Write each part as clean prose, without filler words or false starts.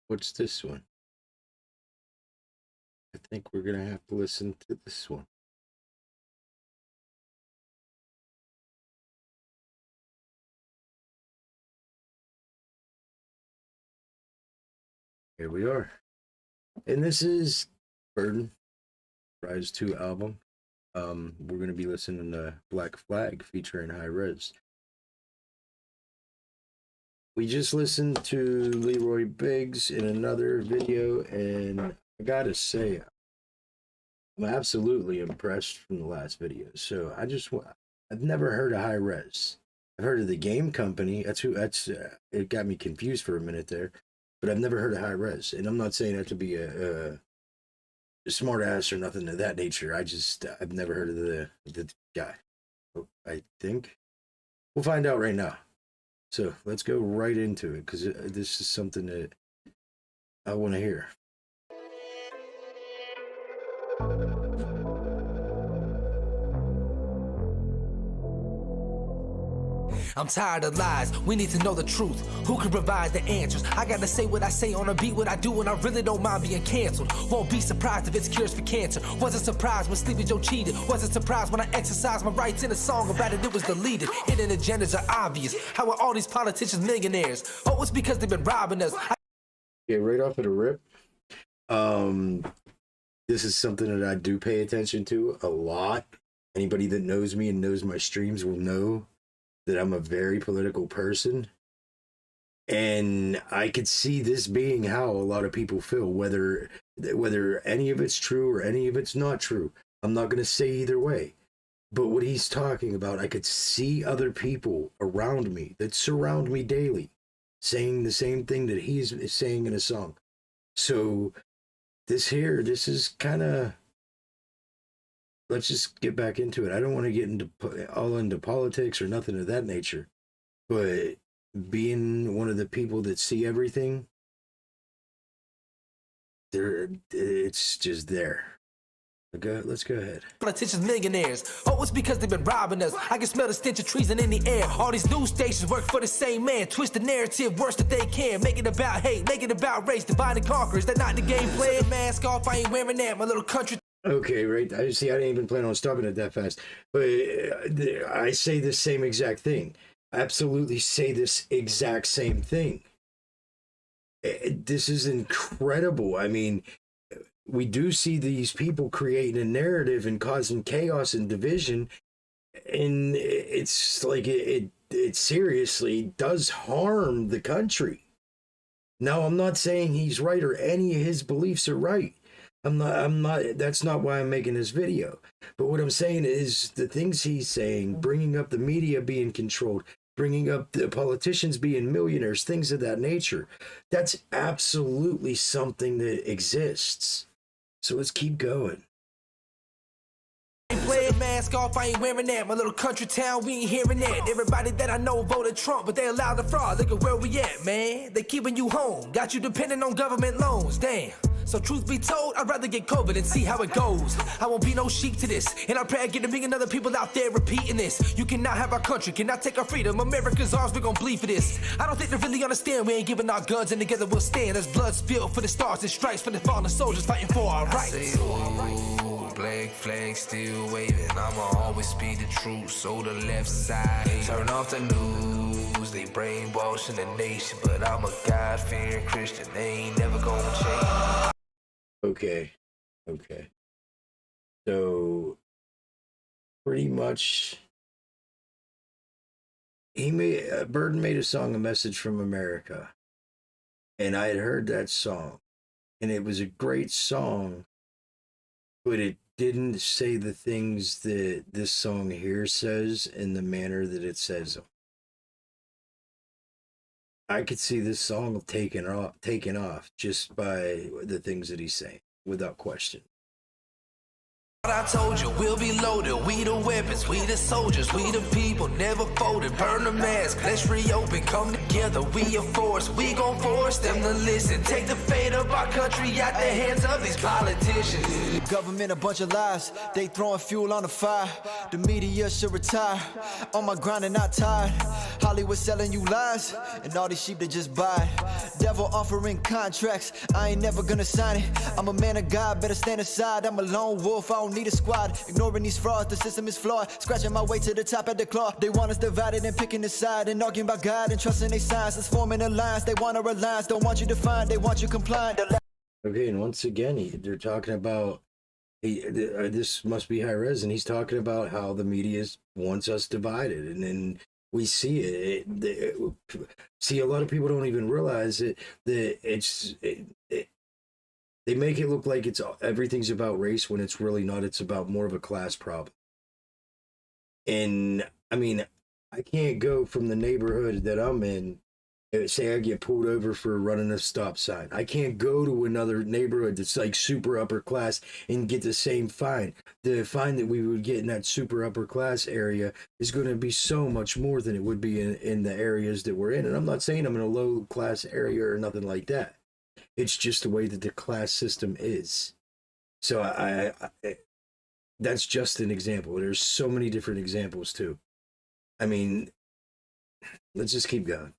What's this one? I think we're gonna have to listen to this one. Here we are. And this is Burden, Rise 2 album. We're going to be listening to Black Flag featuring Hi-Rez. We just listened to Leroy Biggs in another video, and I gotta say, I'm absolutely impressed from the last video. So I've never heard of Hi-Rez. I've heard of the game company. It got me confused for a minute there. But I've never heard of Hi-Rez, and I'm not saying that to be a smart ass or nothing of that nature. I've never heard of the guy. I think we'll find out right now. So let's go right into it, because this is something that I want to hear. I'm tired of lies, we need to know the truth. Who can provide the answers? I gotta say what I say on a beat, what I do, and I really don't mind being canceled. Won't be surprised if it's cures for cancer. Wasn't surprised when Sleepy Joe cheated. Wasn't surprised when I exercised my rights in a song about it was deleted. Hidden agendas are obvious. How are all these politicians millionaires? Oh, it's because they've been robbing us. Yeah, right off of the rip. This is something that I do pay attention to a lot. Anybody that knows me and knows my streams will know that I'm a very political person, and I could see this being how a lot of people feel, whether any of it's true or any of it's not true. I'm not going to say either way, but what he's talking about, I could see other people around me that surround me daily saying the same thing that he's saying in a song. So this is kind of, let's just get back into it. I don't want to get into politics or nothing of that nature, but being one of the people that see everything, it's just there. Okay, let's go ahead. Politicians, millionaires. Oh, it's because they've been robbing us. I can smell the stench of treason in the air. All these news stations work for the same man. Twist the narrative worse that they can. Make it about hate, make it about race. Divide and conquer. Is that not the game plan? Mask off, I ain't wearing that. My little country. Okay, right. I didn't even plan on stopping it that fast. But I say the same exact thing. Absolutely say this exact same thing. This is incredible. I mean, we do see these people creating a narrative and causing chaos and division. And it's like it seriously does harm the country. Now, I'm not saying he's right or any of his beliefs are right. I'm not, that's not why I'm making this video. But what I'm saying is the things he's saying, bringing up the media being controlled, bringing up the politicians being millionaires, things of that nature, that's absolutely something that exists. So let's keep going. Play a mask off, I ain't wearing that. My little country town, we ain't hearing that. Everybody that I know voted Trump, but they allowed the fraud. Look at where we at, man. They keeping you home, got you depending on government loans. Damn. So truth be told, I'd rather get COVID and see how it goes. I won't be no sheep to this, and I pray I get a million other people out there repeating this. You cannot have our country, cannot take our freedom. America's ours, we're gonna bleed for this. I don't think they really understand we ain't giving our guns, and together we'll stand. There's blood spilled for the stars and stripes for the fallen soldiers fighting for our rights. Black flag still waving, I'ma always speak the truth, so the left side turn off the news. They brainwashing the nation, but I'm a God-fearing Christian, they ain't never gonna change. Okay. So pretty much Burden made a song, A Message from America, and I had heard that song, and it was a great song, but it didn't say the things that this song here says in the manner that it says them. I could see this song taken off just by the things that he's saying, without question. I told you, we'll be loaded, we the weapons, we the soldiers, we the people, never folded, burn the mask, let's reopen, come together, we a force, we gon' force them to listen, take the fate of our country out the hands of these politicians. The government a bunch of lies, they throwing fuel on the fire, the media should retire, on my grind and not tired, Hollywood selling you lies, and all these sheep they just buy. Devil offering contracts, I ain't never gonna sign it. I'm a man of God, better stand aside. I'm a lone wolf, I don't need a squad. Ignoring these frauds, the system is flawed. Scratching my way to the top at the claw. They want us divided and picking a side, and arguing about God and trusting their signs. It's forming alliance, they want our alliance. Don't want you defined, they want you compliant. Okay, and once again, they're talking about, this must be Hi-Rez, and he's talking about how the media wants us divided, and then we see it. See, a lot of people don't even realize it. That they make it look like everything's about race when it's really not. It's about more of a class problem. And I mean, I can't go from the neighborhood that I'm in. Say I get pulled over for running a stop sign. I can't go to another neighborhood that's like super upper class and get the same fine. The fine that we would get in that super upper class area is going to be so much more than it would be in the areas that we're in. And I'm not saying I'm in a low class area or nothing like that. It's just the way that the class system is. So I that's just an example. There's so many different examples too. I mean, let's just keep going.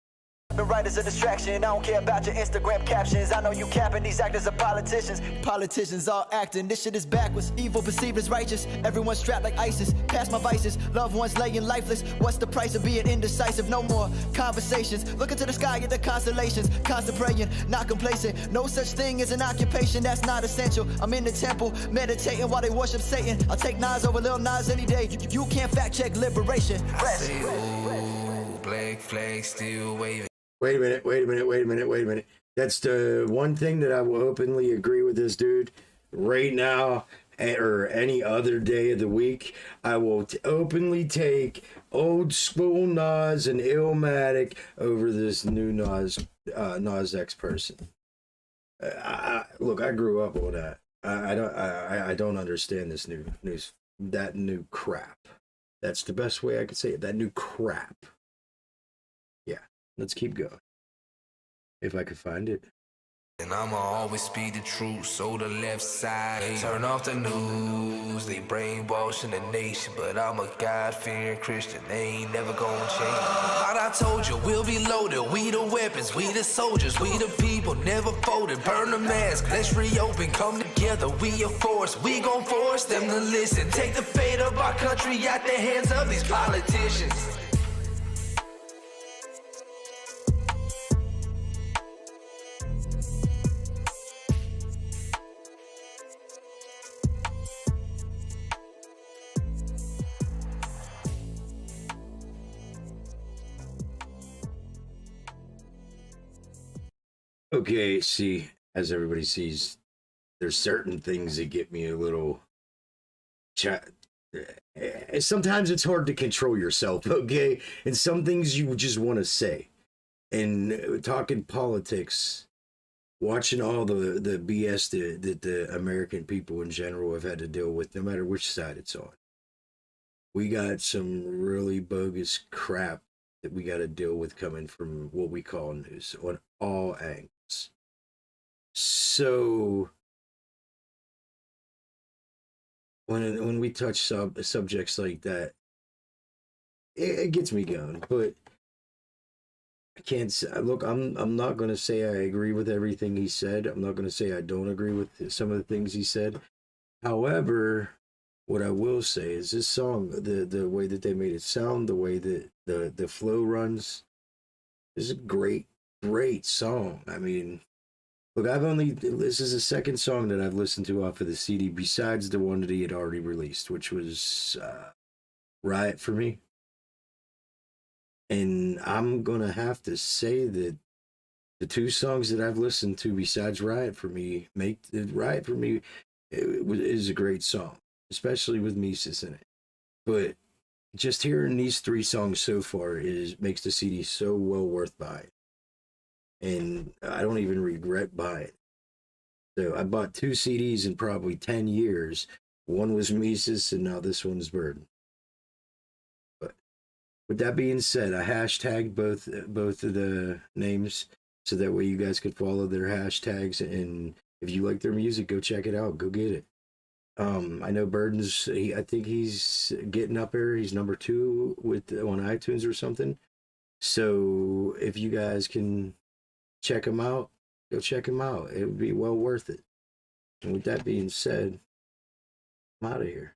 The right is a distraction. I don't care about your Instagram captions. I know you capping, these actors are politicians. Politicians all acting, this shit is backwards. Evil perceived as righteous, everyone's strapped like ISIS. Past my vices, loved ones laying lifeless. What's the price of being indecisive? No more conversations. Look into the sky at the constellations. Constant praying, not complacent. No such thing as an occupation that's not essential. I'm in the temple, meditating while they worship Satan. I'll take Nas over Lil Nas any day. You can't fact check liberation. I say, ooh, black flag still waving. Wait a minute. That's the one thing that I will openly agree with this dude right now, or any other day of the week. I will openly take old school Nas and Illmatic over this new Nas X person. Look, I grew up on that. I don't understand this new crap. That's the best way I could say it. That new crap. Let's keep going. If I could find it. And I'ma always speak the truth, so the left side turn off the news. They brainwashing the nation, but I'm a God-fearing Christian. They ain't never gonna change. But I told you, we'll be loaded. We the weapons, we the soldiers, we the people, never folded. Burn the mask, let's reopen, come together. We a force, we gon' force them to listen. Take the fate of our country out the hands of these politicians. Okay, see, as everybody sees, there's certain things that get me a little... Sometimes it's hard to control yourself, okay? And some things you just want to say. And talking politics, watching all the BS that the American people in general have had to deal with, no matter which side it's on. We got some really bogus crap that we got to deal with coming from what we call news on all angles. So when we touch subjects like that, it gets me going. But I can't look. I'm not going to say I agree with everything he said. I'm not going to say I don't agree with some of the things he said. However, what I will say is this song, the way that they made it sound, the way that the flow runs, is a great song. I mean, look, this is the second song that I've listened to off of the CD besides the one that he had already released, which was Riot for Me. And I'm going to have to say that the two songs that I've listened to besides Riot for Me is a great song, especially with Mises in it. But just hearing these three songs so far makes the CD so well worth buying. And I don't even regret buying. So I bought 2 CDs in probably 10 years. One was Mises and now this one's Burden. But with that being said, I hashtagged both of the names so that way you guys could follow their hashtags, and if you like their music, go check it out. Go get it. I know Burden's, I think he's getting up there. He's number 2 on iTunes or something. So if you guys can check him out, go check him out. It would be well worth it. And with that being said, I'm out of here.